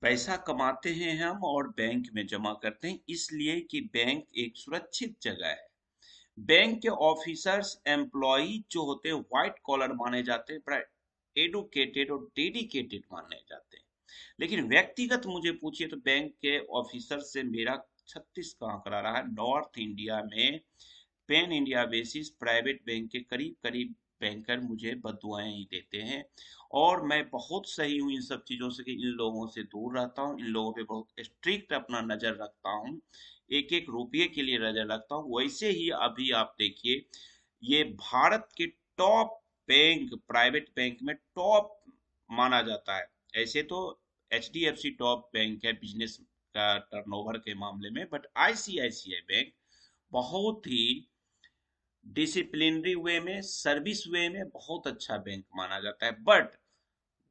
पैसा कमाते हैं हम और बैंक में जमा करते हैं, इसलिए कि बैंक एक सुरक्षित जगह है। बैंक के ऑफिसर्स एम्प्लॉय जो होते हैं व्हाइट कॉलर माने जाते हैं, बड़ा एडुकेटेड और डेडिकेटेड माने जाते हैं। लेकिन व्यक्तिगत मुझे पूछिए तो बैंक के ऑफिसर से मेरा 36 का आंकड़ा रहा है। नॉर्थ इंडिया में pan India basis private bank के करीब करीब बैंकर मुझे बददुआएं ही देते हैं। और मैं बहुत सही हूँ इन सब चीजों से कि इन लोगों से दूर रहता हूँ, इन लोगों पे बहुत स्ट्रिक्ट अपना नजर रखता हूँ, एक एक रुपये के लिए नजर रखता हूँ। वैसे ही अभी आप देखिए, ये भारत के टॉप बैंक, प्राइवेट बैंक में टॉप माना जाता है। ऐसे तो HDFC टॉप बैंक है बिजनेस का टर्नओवर के मामले में, बट ICICI बैंक बहुत ही डिसिप्लिनरी वे में, सर्विस वे में बहुत अच्छा बैंक माना जाता है। बट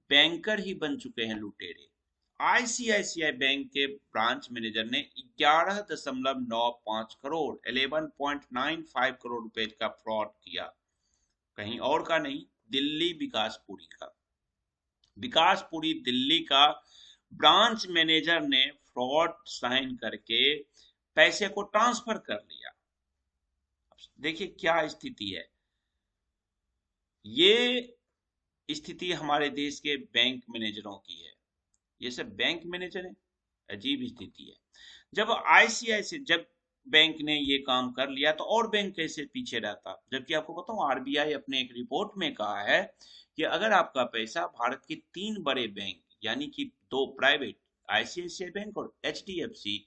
बैंकर ही बन चुके हैं लुटेरे। ICICI बैंक के ब्रांच मैनेजर ने 11.95 करोड़ 11.95 करोड़ रुपए का फ्रॉड किया। कहीं और का नहीं, दिल्ली विकासपुरी का, विकासपुरी दिल्ली का ब्रांच मैनेजर ने फ्रॉड साइन करके पैसे को ट्रांसफर कर लिया। देखिए क्या स्थिति है। ये स्थिति हमारे देश के बैंक मैनेजरों की है। ये सब बैंक मैनेजर है, अजीब स्थिति है। जब ICICI जब बैंक ने ये काम कर लिया तो और बैंक कैसे पीछे रहता। जबकि आपको बताऊं, RBI अपने एक रिपोर्ट में कहा है कि अगर आपका पैसा भारत के 3 बड़े बैंक यानी कि 2 प्राइवेट, ICICI बैंक और HDFC,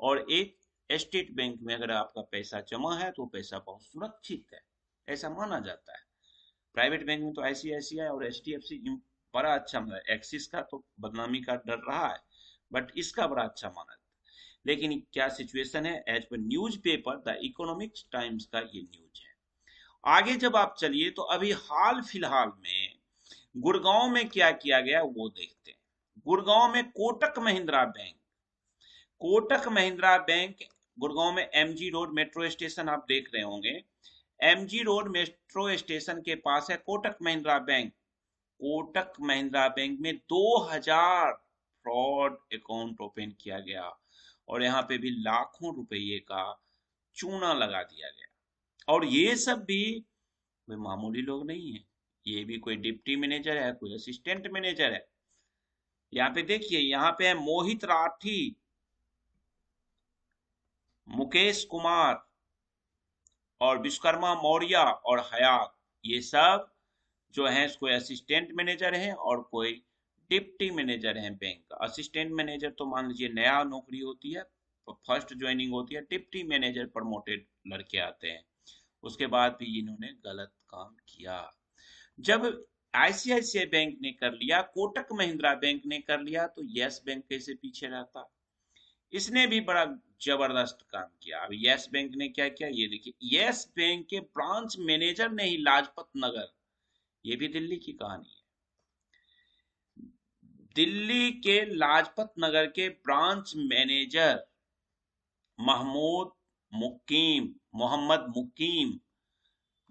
और एक स्टेट बैंक में अगर आपका पैसा जमा है तो पैसा बहुत सुरक्षित है, ऐसा माना जाता है। प्राइवेट बैंक में तो ICICI और HDFC बड़ा अच्छा, मतलब एक्सिस का तो बदनामी का डर रहा है, बट इसका बड़ा अच्छा माना जाता है। लेकिन क्या सिचुएशन है, as per newspaper the Economics Times का ये न्यूज है। आगे जब आप चलिए तो अभी हाल फिलहाल में गुड़गांव में क्या किया गया वो देखते हैं। गुड़गांव में कोटक महिंद्रा बैंक, कोटक महिंद्रा बैंक गुड़गांव में MG रोड मेट्रो स्टेशन आप देख रहे होंगे। MG रोड मेट्रो स्टेशन के पास है कोटक महिंद्रा बैंक। कोटक महिंद्रा बैंक में 2000 फ्रॉड अकाउंट ओपन किया गया और यहाँ पे भी लाखों रुपए का चूना लगा दिया गया। और ये सब भी कोई मामूली लोग नहीं है, ये भी कोई डिप्टी मैनेजर है, कोई असिस्टेंट मैनेजर है। यहाँ पे देखिए, यहाँ पे है मोहित राठी, मुकेश कुमार और विश्वकर्मा मौर्य और हयात। ये सब जो है कोई असिस्टेंट मैनेजर हैं और कोई डिप्टी मैनेजर हैं बैंक का। असिस्टेंट मैनेजर तो मान लीजिए नया नौकरी होती है, फर्स्ट ज्वाइनिंग होती है। डिप्टी मैनेजर प्रमोटेड लड़के आते हैं। उसके बाद भी इन्होंने गलत काम किया। जब ICICI बैंक ने कर लिया, कोटक महिंद्रा बैंक ने कर लिया, तो यस बैंक कैसे पीछे रहता। इसने भी बड़ा जबरदस्त काम किया। अब यस बैंक ने क्या किया ये देखिए, यस बैंक के ब्रांच मैनेजर ने ही लाजपत नगर, ये भी दिल्ली की कहानी है, दिल्ली के लाजपत नगर के ब्रांच मैनेजर महमूद मुकीम, मोहम्मद मुकीम,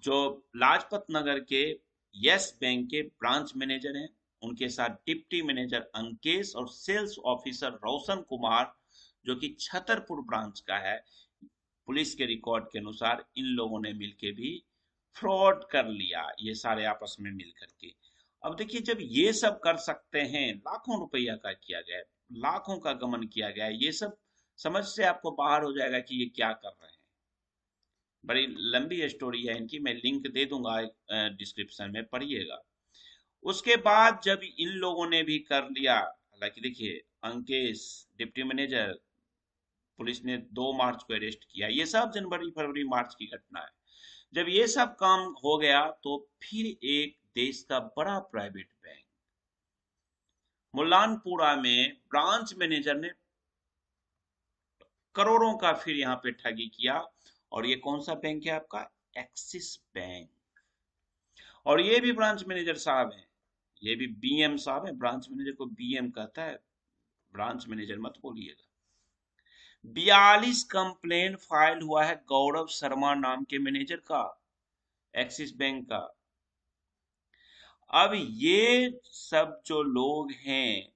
जो लाजपत नगर के यस बैंक के ब्रांच मैनेजर हैं, उनके साथ डिप्टी मैनेजर अंकेश और सेल्स ऑफिसर रोशन कुमार जो कि छतरपुर ब्रांच का है। पुलिस के रिकॉर्ड के अनुसार इन लोगों ने मिलके भी फ्रॉड कर लिया, ये सारे आपस में मिल करके। अब देखिए, जब ये सब कर सकते हैं, लाखों रुपया का किया गया है, लाखों का गमन किया गया है, ये सब समझ से आपको बाहर हो जाएगा कि ये क्या कर रहे हैं। बड़ी लंबी स्टोरी है इनकी, मैं लिंक दे दूंगा डिस्क्रिप्शन में, पढ़िएगा। उसके बाद जब इन लोगों ने भी कर लिया, हालांकि देखिए अंकेश डिप्टी मैनेजर, पुलिस ने 2 मार्च को अरेस्ट किया, ये सब जनवरी फरवरी मार्च की घटना है। जब ये सब काम हो गया तो फिर एक देश का बड़ा प्राइवेट बैंक मुल्लानपुरा में ब्रांच मैनेजर ने करोड़ों का फिर यहाँ पे ठगी किया। और ये कौन सा बैंक है आपका, एक्सिस बैंक। और ये भी ब्रांच मैनेजर साहब हैं, ये भी BM साहब हैं। ब्रांच मैनेजर को BM कहता है, ब्रांच मैनेजर मत बोलिएगा। 42 कंप्लेन फाइल हुआ है गौरव शर्मा नाम के मैनेजर का, एक्सिस बैंक का। अब ये सब जो लोग हैं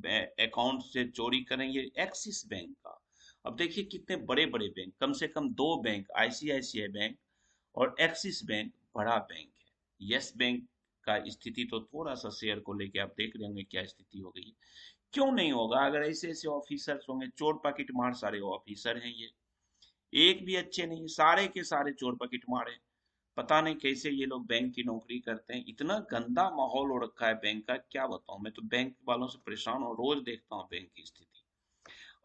अकाउंट से चोरी करेंगे, एक्सिस बैंक का। अब देखिए कितने बड़े बड़े बैंक, कम से कम दो बैंक, आईसीआईसीआई बैंक और एक्सिस बैंक बड़ा बैंक है। यस बैंक का स्थिति तो थोड़ा सा शेयर को लेके आप देख रहे होंगे क्या स्थिति हो गई है। क्यों नहीं होगा? अगर ऐसे ऐसे ऑफिसर्स होंगे, चोर पॉकेट मार सारे ऑफिसर हैं ये, एक भी अच्छे नहीं, सारे के सारे चोर पॉकेट मार हैं। पता नहीं कैसे ये लोग बैंक की नौकरी करते हैं, इतना गंदा माहौल हो रखा है बैंक का, क्या बताऊं। मैं तो बैंक वालों से परेशान हूँ, रोज देखता हूँ बैंक की स्थिति।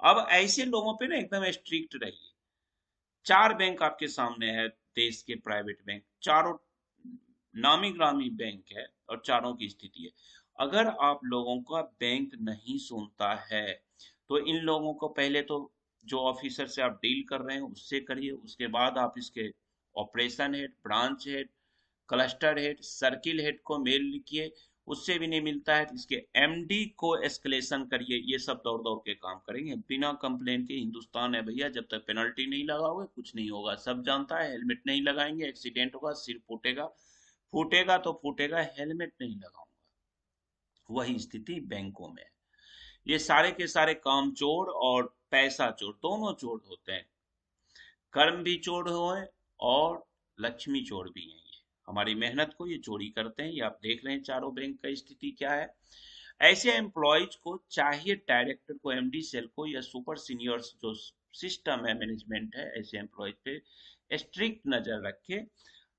अब ऐसे लोगों पे ना एकदम स्ट्रिक्ट रहिए। चार बैंक आपके सामने है, देश के प्राइवेट बैंक, चारों नामी ग्रामी बैंक है और चारों की स्थिति है। अगर आप लोगों का बैंक नहीं सुनता है तो इन लोगों को पहले तो जो ऑफिसर से आप डील कर रहे हैं उससे करिए, उसके बाद आप इसके operation head, branch head, cluster head, circle head को मेल लिखिए। उससे भी नहीं मिलता है तो इसके एमडी को एस्केलेशन करिए। ये सब दौड़ दौड़ के काम करेंगे बिना कंप्लेन के। हिंदुस्तान है भैया, जब तक पेनल्टी नहीं लगाओगे कुछ नहीं होगा। सब जानता है, हेलमेट नहीं लगाएंगे एक्सीडेंट होगा, सिर फूटेगा, फूटेगा तो फूटेगा, हेलमेट नहीं लगाऊंगा। वही स्थिति बैंकों में है। ये सारे के सारे काम चोर और पैसा चोर दोनों चोर होते हैं। कर्म भी चोर हुए और लक्ष्मी चोर भी हैं। ये हमारी मेहनत को ये चोरी करते हैं। ये आप देख रहे हैं चारों बैंक का स्थिति क्या है। ऐसे एम्प्लॉयज को चाहिए, डायरेक्टर को, एमडी सेल को या सुपर सीनियर्स जो सिस्टम है, मैनेजमेंट है, ऐसे एम्प्लॉयज पे स्ट्रिक्ट नजर रखे।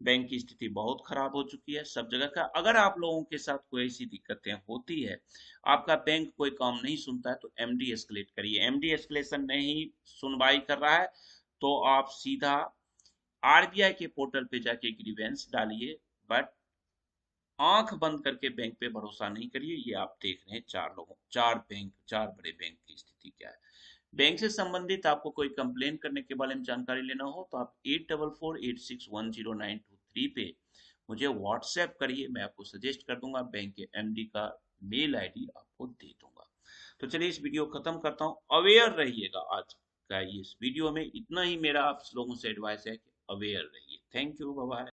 बैंक की स्थिति बहुत खराब हो चुकी है सब जगह का। अगर आप लोगों के साथ कोई ऐसी दिक्कतें होती है, आपका बैंक कोई काम नहीं सुनता है, तो एमडी एस्केलेट करिए। एमडी एस्केलेशन नहीं सुनवाई कर रहा है तो आप सीधा आरबीआई के पोर्टल पे जाके ग्रीवेंस डालिए। बट आंख बंद करके बैंक पे भरोसा नहीं करिए। ये आप देख रहे हैं चार बड़े बैंक की स्थिति क्या है। बैंक से संबंधित आपको कोई कंप्लेन करने के बारे में जानकारी लेना हो तो आप 8448610923 पे मुझे व्हाट्सएप करिए, मैं आपको सजेस्ट कर दूंगा। बैंक के एमडी का मेल आईडी आपको दे दूंगा। तो चलिए इस वीडियो खत्म करता हूँ। अवेयर रहिएगा। आज का इस वीडियो में इतना ही मेरा आप लोगों से एडवाइस है कि अवेयर रहिए। Thank you, bye bye.